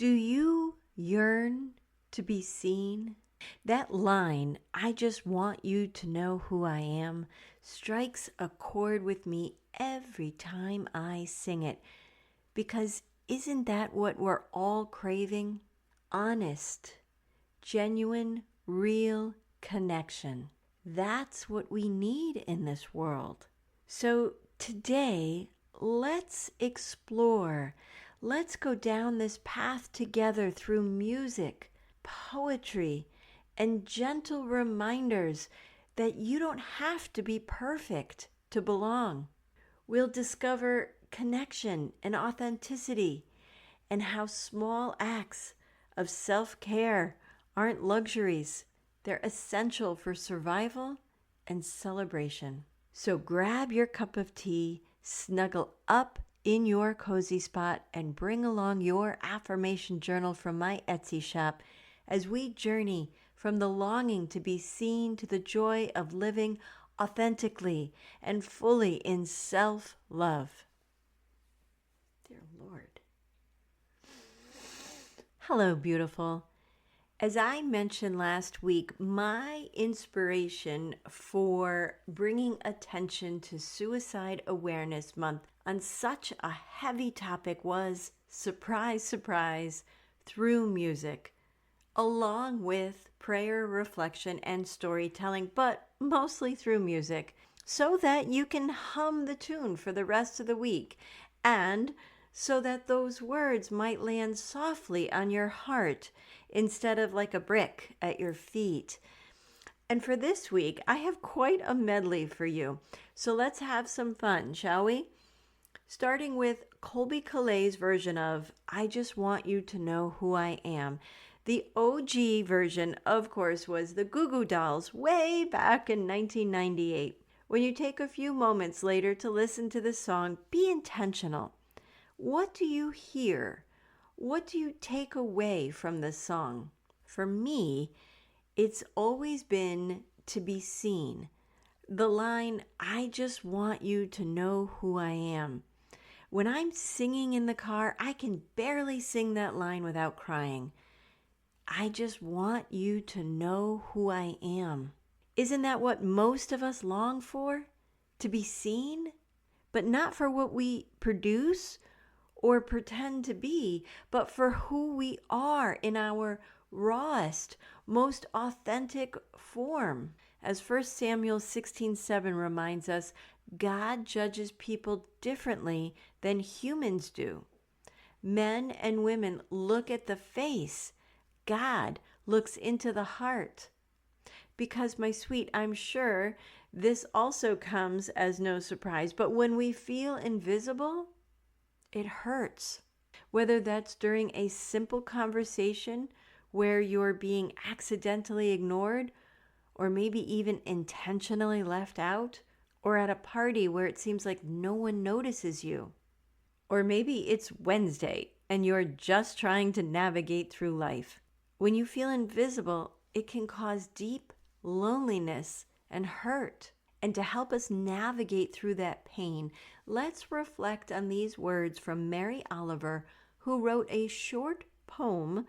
Do you yearn to be seen? That line, "I just want you to know who I am," strikes a chord with me every time I sing it. Because isn't that what we're all craving? Honest, genuine, real connection. That's what we need in this world. So today, let's explore. Let's go down this path together through music, poetry, and gentle reminders that you don't have to be perfect to belong. We'll discover connection and authenticity and how small acts of self-care aren't luxuries. They're essential for survival and celebration. So grab your cup of tea, snuggle up in your cozy spot, and bring along your affirmation journal from my Etsy shop as we journey from the longing to be seen to the joy of living authentically and fully in self-love. Dear Lord. Hello, beautiful. As I mentioned last week, my inspiration for bringing attention to Suicide Awareness Month on such a heavy topic was, surprise, surprise, through music, along with prayer, reflection, and storytelling, but mostly through music, so that you can hum the tune for the rest of the week, and so that those words might land softly on your heart instead of like a brick at your feet. And for this week, I have quite a medley for you. So let's have some fun, shall we? Starting with Colbie Caillat's version of "I Just Want You to Know Who I Am." The OG version, of course, was the Goo Goo Dolls way back in 1998. When you take a few moments later to listen to the song, be intentional. What do you hear? What do you take away from this song? For me, it's always been to be seen. The line, "I just want you to know who I am." When I'm singing in the car, I can barely sing that line without crying. I just want you to know who I am. Isn't that what most of us long for? To be seen? But not for what we produce or pretend to be, but for who we are in our rawest, most authentic form. As 1 Samuel 16:7 reminds us, God judges people differently than humans do. Men and women look at the face. God looks into the heart. Because, my sweet, I'm sure this also comes as no surprise, but when we feel invisible, it hurts. Whether that's during a simple conversation where you're being accidentally ignored, or maybe even intentionally left out, or at a party where it seems like no one notices you. Or maybe it's Wednesday and you're just trying to navigate through life. When you feel invisible, it can cause deep loneliness and hurt. And to help us navigate through that pain, let's reflect on these words from Mary Oliver, who wrote a short poem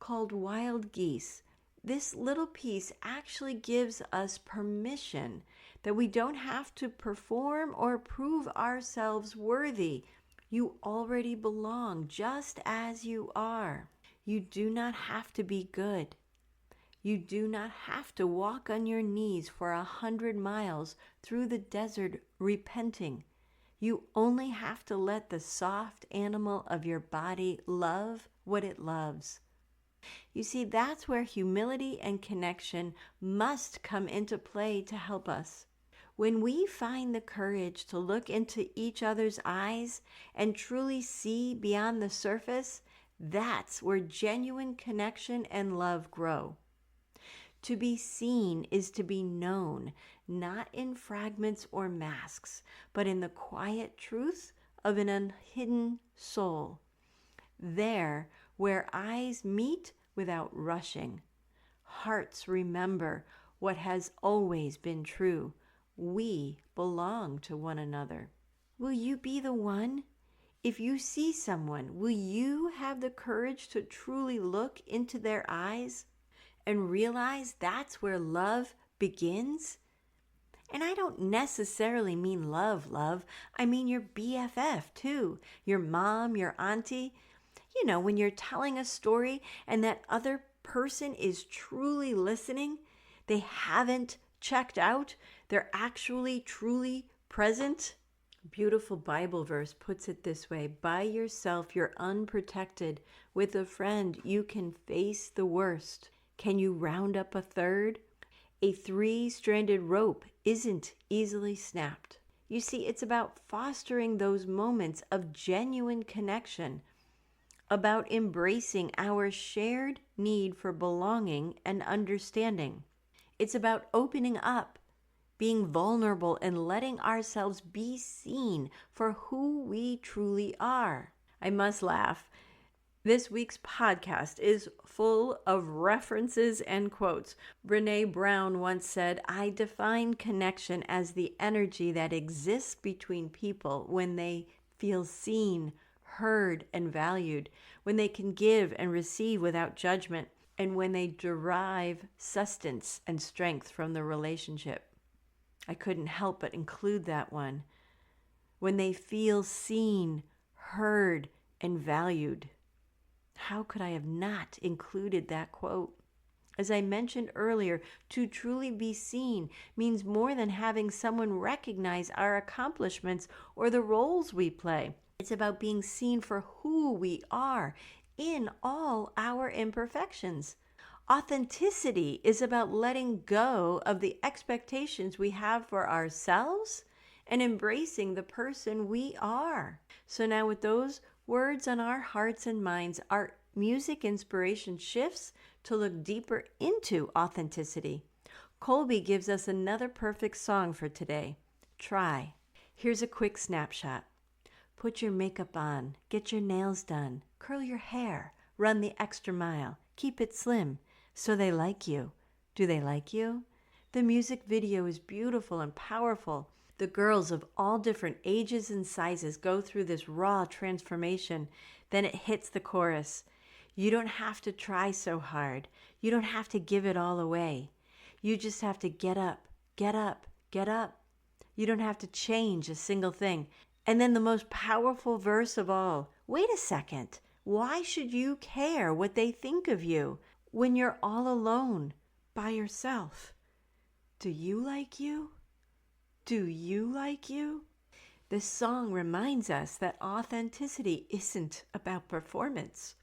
called Wild Geese. This little piece actually gives us permission that we don't have to perform or prove ourselves worthy. You already belong just as you are. You do not have to be good. You do not have to walk on your knees for 100 miles through the desert repenting. You only have to let the soft animal of your body love what it loves. You see, that's where humility and connection must come into play to help us. When we find the courage to look into each other's eyes and truly see beyond the surface, that's where genuine connection and love grow. To be seen is to be known, not in fragments or masks, but in the quiet truth of an unhidden soul. There, where eyes meet without rushing, hearts remember what has always been true. We belong to one another. Will you be the one? If you see someone, will you have the courage to truly look into their eyes and realize that's where love begins? And I don't necessarily mean love. I mean your BFF too, your mom, your auntie. You know, when you're telling a story and that other person is truly listening, they haven't checked out, they're actually truly present. A beautiful Bible verse puts it this way: by yourself, you're unprotected. With a friend, you can face the worst. Can you round up a third? A three-stranded rope isn't easily snapped. You see, it's about fostering those moments of genuine connection, about embracing our shared need for belonging and understanding. It's about opening up, being vulnerable, and letting ourselves be seen for who we truly are. I must laugh. This week's podcast is full of references and quotes. Brené Brown once said, "I define connection as the energy that exists between people when they feel seen, heard, and valued, when they can give and receive without judgment, and when they derive sustenance and strength from the relationship." I couldn't help but include that one. When they feel seen, heard, and valued. How could I have not included that quote? As I mentioned earlier, to truly be seen means more than having someone recognize our accomplishments or the roles we play. It's about being seen for who we are in all our imperfections. Authenticity is about letting go of the expectations we have for ourselves and embracing the person we are. So now with those words on our hearts and minds, our music inspiration shifts to look deeper into authenticity. Colbie gives us another perfect song for today, Try. Here's a quick snapshot. Put your makeup on, get your nails done, curl your hair, run the extra mile, keep it slim, so they like you. Do they like you? The music video is beautiful and powerful. The girls of all different ages and sizes go through this raw transformation. Then it hits the chorus. You don't have to try so hard. You don't have to give it all away. You just have to get up, get up, get up. You don't have to change a single thing. And then the most powerful verse of all. Wait a second. Why should you care what they think of you when you're all alone by yourself? Do you like you? Do you like you? This song reminds us that authenticity isn't about performance.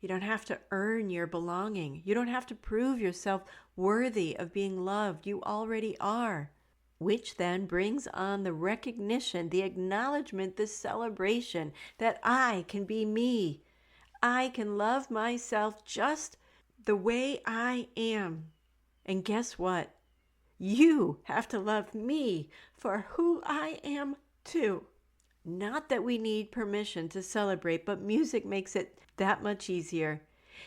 You don't have to earn your belonging. You don't have to prove yourself worthy of being loved. You already are. Which then brings on the recognition, the acknowledgement, the celebration that I can be me. I can love myself just the way I am. And guess what? You have to love me for who I am too. Not that we need permission to celebrate, but music makes it that much easier.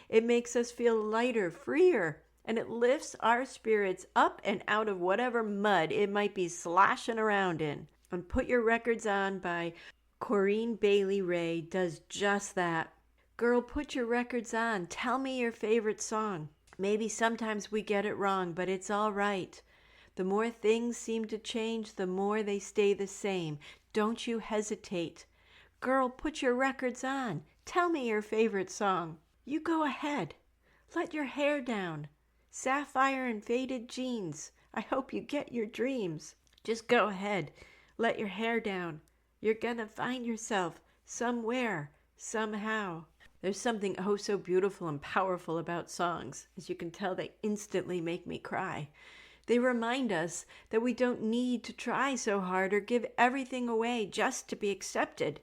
It makes us feel lighter, freer, and it lifts our spirits up and out of whatever mud it might be sloshing around in. And Put Your Records On by Corinne Bailey Ray does just that. Girl, put your records on. Tell me your favorite song. Maybe sometimes we get it wrong, but it's all right. The more things seem to change, the more they stay the same. Don't you hesitate. Girl, put your records on. Tell me your favorite song. You go ahead. Let your hair down. Sapphire and faded jeans. I hope you get your dreams. Just go ahead. Let your hair down. You're gonna find yourself somewhere, somehow. There's something oh so beautiful and powerful about songs. As you can tell, they instantly make me cry. They remind us that we don't need to try so hard or give everything away just to be accepted.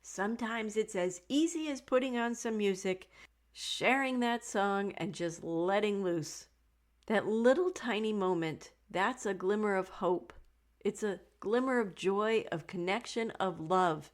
Sometimes it's as easy as putting on some music, sharing that song, and just letting loose. That little tiny moment, that's a glimmer of hope. It's a glimmer of joy, of connection, of love,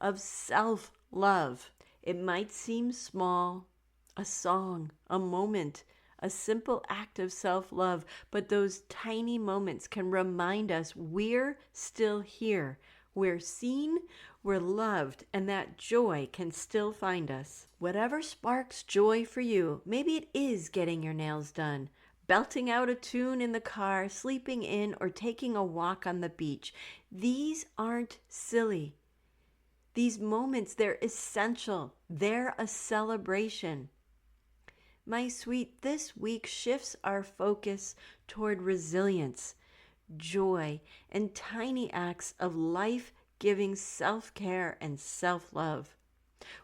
of self-love. It might seem small, a song, a moment, a simple act of self-love, but those tiny moments can remind us we're still here. We're seen, we're loved, and that joy can still find us. Whatever sparks joy for you, maybe it is getting your nails done, belting out a tune in the car, sleeping in, or taking a walk on the beach. These aren't silly. These moments, they're essential. They're a celebration. My sweet, this week shifts our focus toward resilience, joy, and tiny acts of life-giving self-care and self-love.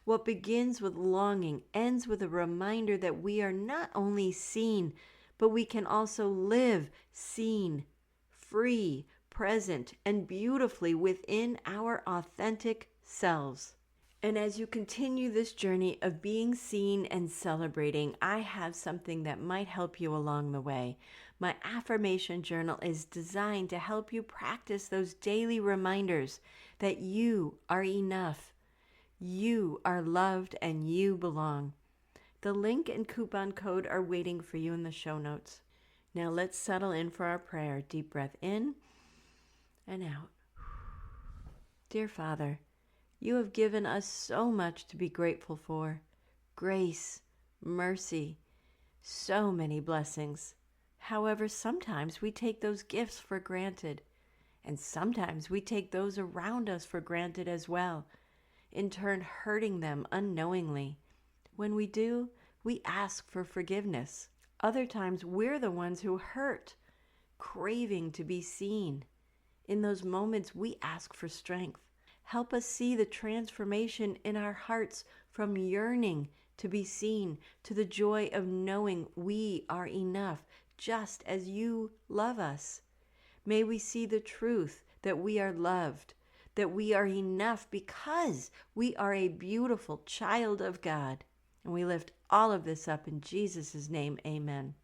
What begins with longing ends with a reminder that we are not only seen, but we can also live seen, free, present, and beautifully within our authentic selves. And as you continue this journey of being seen and celebrating, I have something that might help you along the way. My affirmation journal is designed to help you practice those daily reminders that you are enough, you are loved, and you belong. The link and coupon code are waiting for you in the show notes. Now let's settle in for our prayer. Deep breath in and out. Dear Father, you have given us so much to be grateful for. Grace, mercy, so many blessings. However, sometimes we take those gifts for granted, and sometimes we take those around us for granted as well, in turn hurting them unknowingly. When we do, we ask for forgiveness. Other times we're the ones who hurt, craving to be seen. In those moments, we ask for strength. Help us see the transformation in our hearts from yearning to be seen to the joy of knowing we are enough, just as you love us. May we see the truth that we are loved, that we are enough because we are a beautiful child of God. And we lift all of this up in Jesus' name, amen.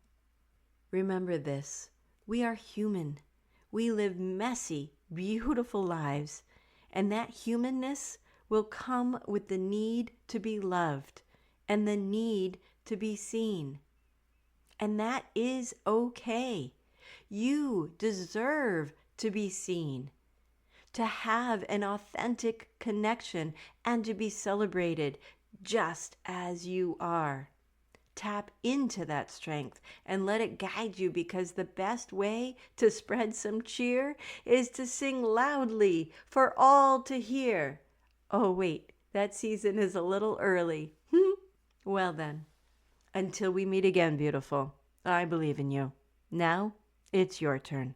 Remember this, we are human. We live messy, beautiful lives. And that humanness will come with the need to be loved and the need to be seen. And that is okay. You deserve to be seen, to have an authentic connection, and to be celebrated just as you are. Tap into that strength and let it guide you, because the best way to spread some cheer is to sing loudly for all to hear. Oh, wait, that season is a little early. Well then, until we meet again, beautiful, I believe in you. Now, it's your turn.